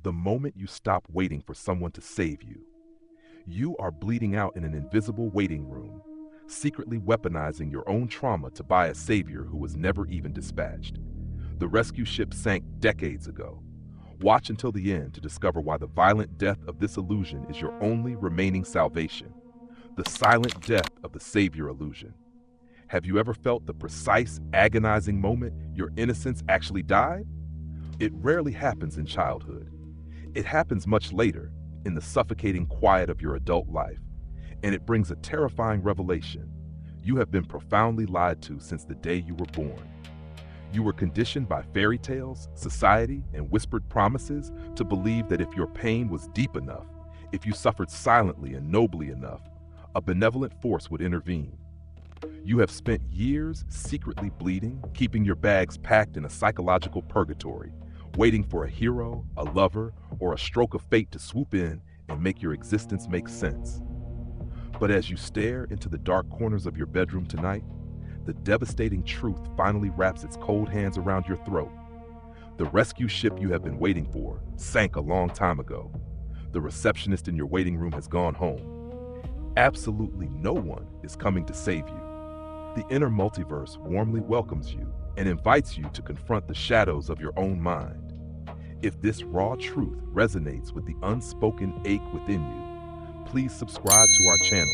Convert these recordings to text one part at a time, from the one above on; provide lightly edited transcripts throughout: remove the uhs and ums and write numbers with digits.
The moment you stop waiting for someone to save you, you are bleeding out in an invisible waiting room, secretly weaponizing your own trauma to buy a savior who was never even dispatched. The rescue ship sank decades ago. Watch until the end to discover why the violent death of this illusion is your only remaining salvation. The silent death of the savior illusion. Have you ever felt the precise, agonizing moment your innocence actually died? It rarely happens in childhood. It happens much later, in the suffocating quiet of your adult life, and it brings a terrifying revelation. You have been profoundly lied to since the day you were born. You were conditioned by fairy tales, society, and whispered promises to believe that if your pain was deep enough, if you suffered silently and nobly enough, a benevolent force would intervene. You have spent years secretly bleeding, keeping your bags packed in a psychological purgatory, waiting for a hero, a lover, or a stroke of fate to swoop in and make your existence make sense. But as you stare into the dark corners of your bedroom tonight, the devastating truth finally wraps its cold hands around your throat. The rescue ship you have been waiting for sank a long time ago. The receptionist in your waiting room has gone home. Absolutely no one is coming to save you. The inner multiverse warmly welcomes you and invites you to confront the shadows of your own mind. If this raw truth resonates with the unspoken ache within you, please subscribe to our channel,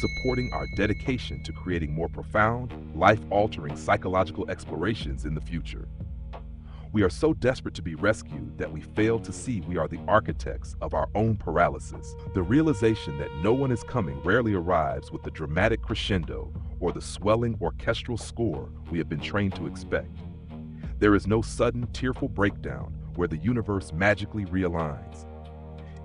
supporting our dedication to creating more profound, life-altering psychological explorations in the future. We are so desperate to be rescued that we fail to see we are the architects of our own paralysis. The realization that no one is coming rarely arrives with the dramatic crescendo or the swelling orchestral score we have been trained to expect. There is no sudden, tearful breakdown where the universe magically realigns.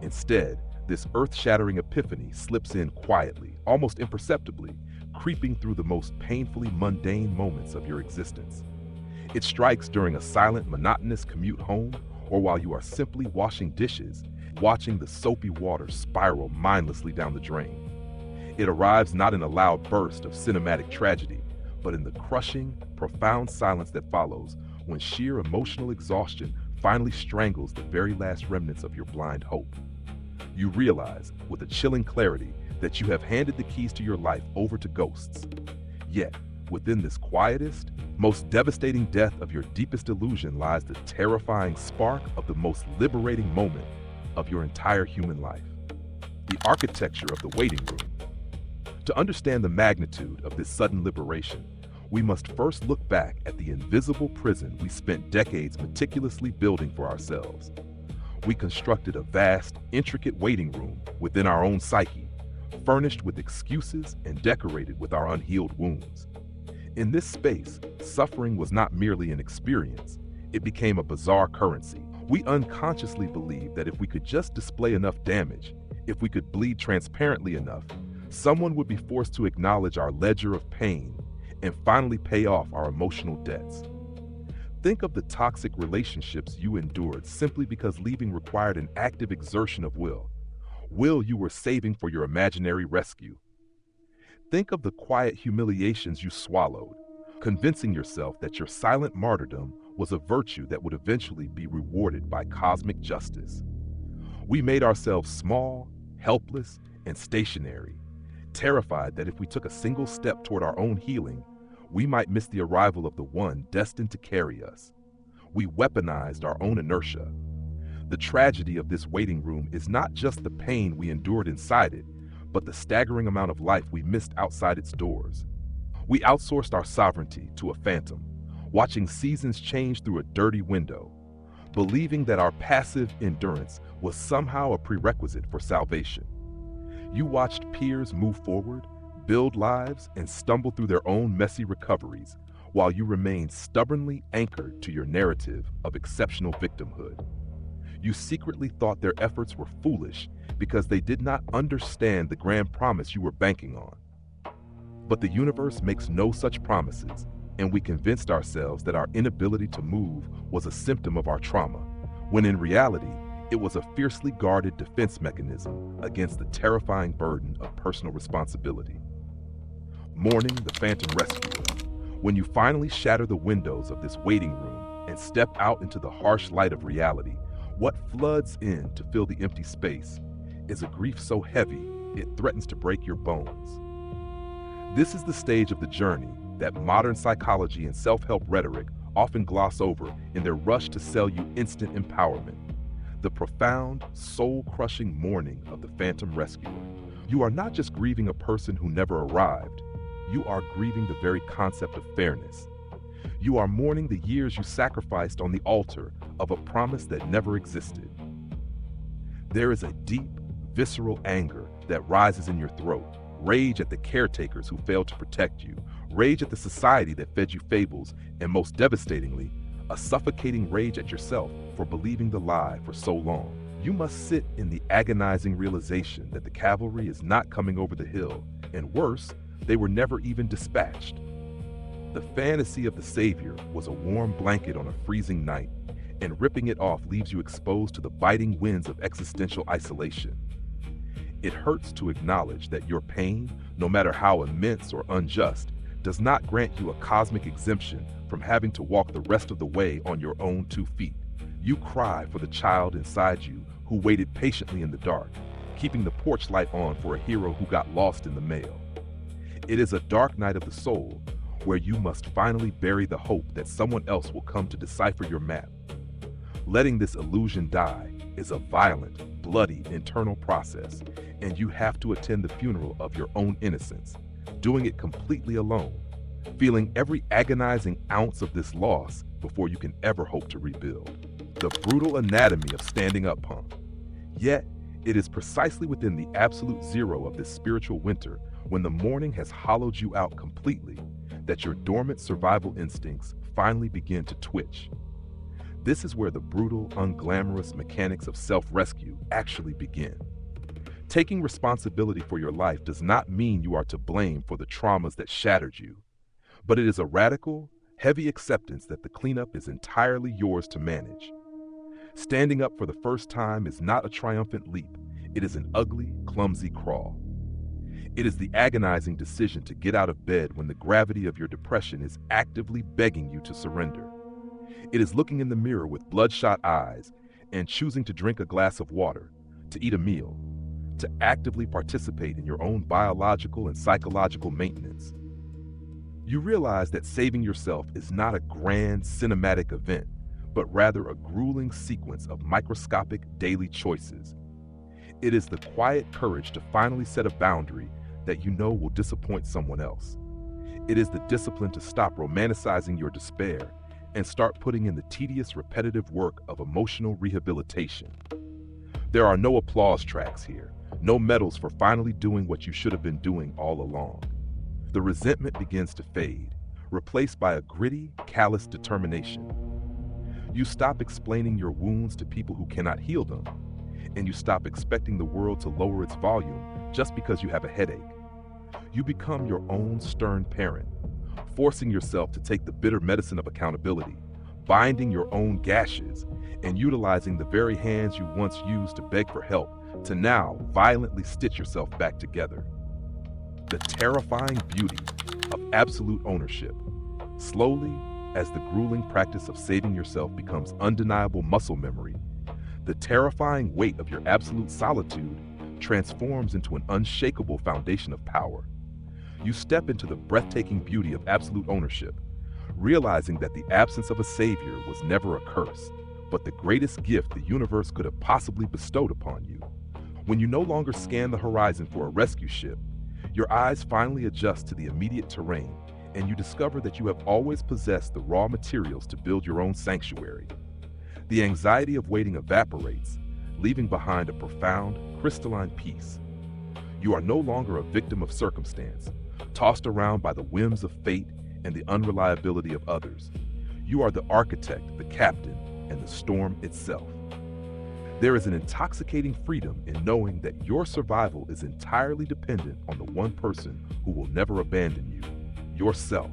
Instead, this earth-shattering epiphany slips in quietly, almost imperceptibly, creeping through the most painfully mundane moments of your existence. It strikes during a silent, monotonous commute home, or while you are simply washing dishes, watching the soapy water spiral mindlessly down the drain. It arrives not in a loud burst of cinematic tragedy, but in the crushing, profound silence that follows when sheer emotional exhaustion finally strangles the very last remnants of your blind hope. You realize, with a chilling clarity, that you have handed the keys to your life over to ghosts. Yet, within this quietest, most devastating death of your deepest illusion lies the terrifying spark of the most liberating moment of your entire human life. The architecture of the waiting room. To understand the magnitude of this sudden liberation, we must first look back at the invisible prison we spent decades meticulously building for ourselves. We constructed a vast, intricate waiting room within our own psyche, furnished with excuses and decorated with our unhealed wounds. In this space, suffering was not merely an experience, it became a bizarre currency. We unconsciously believed that if we could just display enough damage, if we could bleed transparently enough, someone would be forced to acknowledge our ledger of pain and finally pay off our emotional debts. Think of the toxic relationships you endured simply because leaving required an active exertion of will you were saving for your imaginary rescue. Think of the quiet humiliations you swallowed, convincing yourself that your silent martyrdom was a virtue that would eventually be rewarded by cosmic justice. We made ourselves small, helpless, and stationary, terrified that if we took a single step toward our own healing, we might miss the arrival of the one destined to carry us. We weaponized our own inertia. The tragedy of this waiting room is not just the pain we endured inside it, but the staggering amount of life we missed outside its doors. We outsourced our sovereignty to a phantom, watching seasons change through a dirty window, believing that our passive endurance was somehow a prerequisite for salvation. You watched peers move forward, build lives, and stumble through their own messy recoveries, while you remained stubbornly anchored to your narrative of exceptional victimhood. You secretly thought their efforts were foolish because they did not understand the grand promise you were banking on. But the universe makes no such promises, and we convinced ourselves that our inability to move was a symptom of our trauma, when in reality, it was a fiercely guarded defense mechanism against the terrifying burden of personal responsibility. Mourning, the phantom rescuer. When you finally shatter the windows of this waiting room and step out into the harsh light of reality, What floods in to fill the empty space is a grief so heavy it threatens to break your bones. This is the stage of the journey that modern psychology and self-help rhetoric often gloss over in their rush to sell you instant empowerment. The profound, soul-crushing mourning of the phantom rescuer. You are not just grieving a person who never arrived, you are grieving the very concept of fairness. You are mourning the years you sacrificed on the altar of a promise that never existed. There is a deep, visceral anger that rises in your throat, rage at the caretakers who failed to protect you, rage at the society that fed you fables, and most devastatingly, a suffocating rage at yourself for believing the lie for so long. You must sit in the agonizing realization that the cavalry is not coming over the hill, and worse, they were never even dispatched. The fantasy of the savior was a warm blanket on a freezing night, and ripping it off leaves you exposed to the biting winds of existential isolation. It hurts to acknowledge that your pain, no matter how immense or unjust, does not grant you a cosmic exemption from having to walk the rest of the way on your own 2 feet. You cry for the child inside you who waited patiently in the dark, keeping the porch light on for a hero who got lost in the mail. It is a dark night of the soul, where you must finally bury the hope that someone else will come to decipher your map. Letting this illusion die is a violent, bloody internal process, and you have to attend the funeral of your own innocence, doing it completely alone, feeling every agonizing ounce of this loss before you can ever hope to rebuild. The brutal anatomy of standing up, punk. Yet, it is precisely within the absolute zero of this spiritual winter, when the mourning has hollowed you out completely, that your dormant survival instincts finally begin to twitch. This is where the brutal, unglamorous mechanics of self-rescue actually begin. Taking responsibility for your life does not mean you are to blame for the traumas that shattered you, but it is a radical, heavy acceptance that the cleanup is entirely yours to manage. Standing up for the first time is not a triumphant leap, it is an ugly, clumsy crawl. It is the agonizing decision to get out of bed when the gravity of your depression is actively begging you to surrender. It is looking in the mirror with bloodshot eyes and choosing to drink a glass of water, to eat a meal, to actively participate in your own biological and psychological maintenance. You realize that saving yourself is not a grand cinematic event, but rather a grueling sequence of microscopic daily choices. It is the quiet courage to finally set a boundary that you know will disappoint someone else. It is the discipline to stop romanticizing your despair and start putting in the tedious, repetitive work of emotional rehabilitation. There are no applause tracks here, no medals for finally doing what you should have been doing all along. The resentment begins to fade, replaced by a gritty, callous determination. You stop explaining your wounds to people who cannot heal them, and you stop expecting the world to lower its volume just because you have a headache. You become your own stern parent, forcing yourself to take the bitter medicine of accountability, binding your own gashes, and utilizing the very hands you once used to beg for help to now violently stitch yourself back together. The terrifying beauty of absolute ownership. Slowly, as the grueling practice of saving yourself becomes undeniable muscle memory, the terrifying weight of your absolute solitude transforms into an unshakable foundation of power. You step into the breathtaking beauty of absolute ownership, realizing that the absence of a savior was never a curse, but the greatest gift the universe could have possibly bestowed upon you. When you no longer scan the horizon for a rescue ship, your eyes finally adjust to the immediate terrain, and you discover that you have always possessed the raw materials to build your own sanctuary. The anxiety of waiting evaporates, leaving behind a profound, crystalline peace. You are no longer a victim of circumstance, tossed around by the whims of fate and the unreliability of others. You are the architect, the captain, and the storm itself. There is an intoxicating freedom in knowing that your survival is entirely dependent on the one person who will never abandon you, yourself.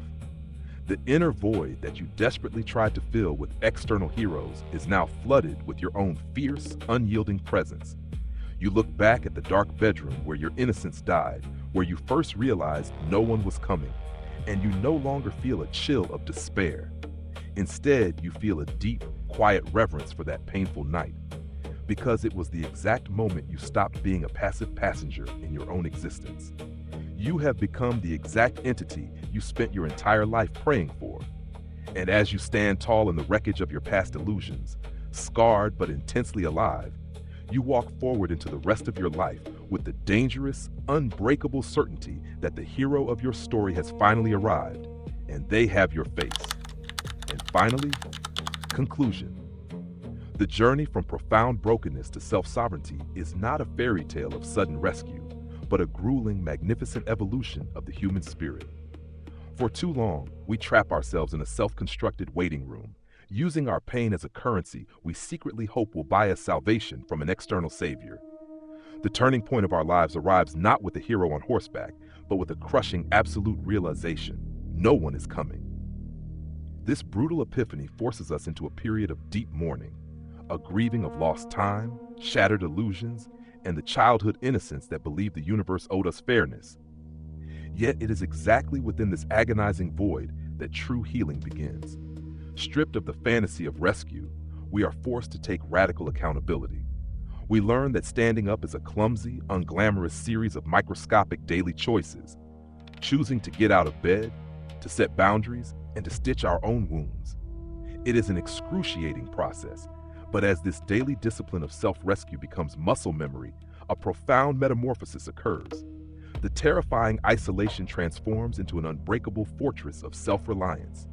The inner void that you desperately tried to fill with external heroes is now flooded with your own fierce, unyielding presence. You look back at the dark bedroom where your innocence died, where you first realized no one was coming, and you no longer feel a chill of despair. Instead, you feel a deep, quiet reverence for that painful night, because it was the exact moment you stopped being a passive passenger in your own existence. You have become the exact entity you spent your entire life praying for. And as you stand tall in the wreckage of your past illusions, scarred but intensely alive, you walk forward into the rest of your life with the dangerous, unbreakable certainty that the hero of your story has finally arrived, and they have your face. And finally, conclusion. The journey from profound brokenness to self-sovereignty is not a fairy tale of sudden rescue, but a grueling, magnificent evolution of the human spirit. For too long, we trap ourselves in a self-constructed waiting room, using our pain as a currency we secretly hope will buy us salvation from an external savior. The turning point of our lives arrives not with a hero on horseback, but with a crushing absolute realization: no one is coming. This brutal epiphany forces us into a period of deep mourning, a grieving of lost time, shattered illusions, and the childhood innocence that believed the universe owed us fairness. Yet it is exactly within this agonizing void that true healing begins. Stripped of the fantasy of rescue, we are forced to take radical accountability. We learn that standing up is a clumsy, unglamorous series of microscopic daily choices, choosing to get out of bed, to set boundaries, and to stitch our own wounds. It is an excruciating process, but as this daily discipline of self-rescue becomes muscle memory, a profound metamorphosis occurs. The terrifying isolation transforms into an unbreakable fortress of self-reliance.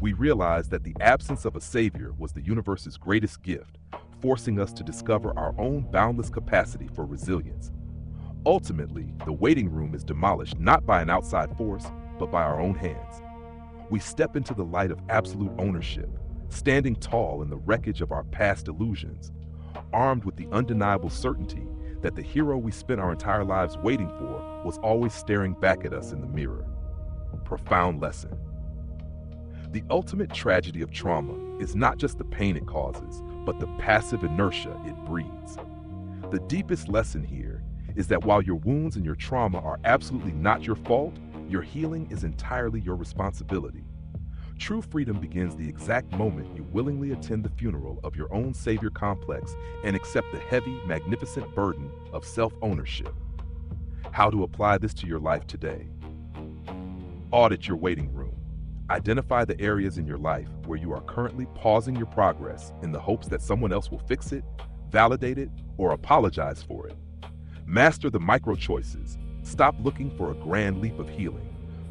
We realize that the absence of a savior was the universe's greatest gift, forcing us to discover our own boundless capacity for resilience. Ultimately, the waiting room is demolished not by an outside force, but by our own hands. We step into the light of absolute ownership, standing tall in the wreckage of our past illusions, armed with the undeniable certainty that the hero we spent our entire lives waiting for was always staring back at us in the mirror. Profound lesson. The ultimate tragedy of trauma is not just the pain it causes, but the passive inertia it breeds. The deepest lesson here is that while your wounds and your trauma are absolutely not your fault, your healing is entirely your responsibility. True freedom begins the exact moment you willingly attend the funeral of your own savior complex and accept the heavy, magnificent burden of self-ownership. How to apply this to your life today? Audit your waiting room. Identify the areas in your life where you are currently pausing your progress in the hopes that someone else will fix it, validate it, or apologize for it. Master the micro choices. Stop looking for a grand leap of healing.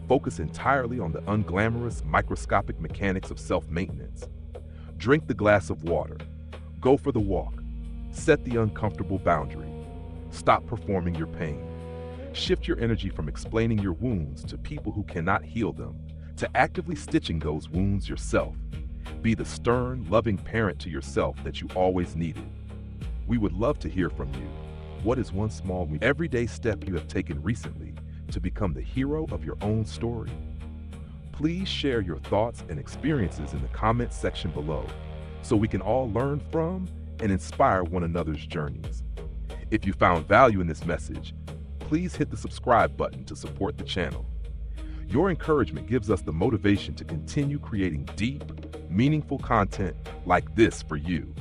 Focus entirely on the unglamorous, microscopic mechanics of self-maintenance. Drink the glass of water. Go for the walk. Set the uncomfortable boundary. Stop performing your pain. Shift your energy from explaining your wounds to people who cannot heal them, to actively stitching those wounds yourself. Be the stern, loving parent to yourself that you always needed. We would love to hear from you. What is one small, everyday step you have taken recently to become the hero of your own story? Please share your thoughts and experiences in the comments section below so we can all learn from and inspire one another's journeys. If you found value in this message, please hit the subscribe button to support the channel. Your encouragement gives us the motivation to continue creating deep, meaningful content like this for you.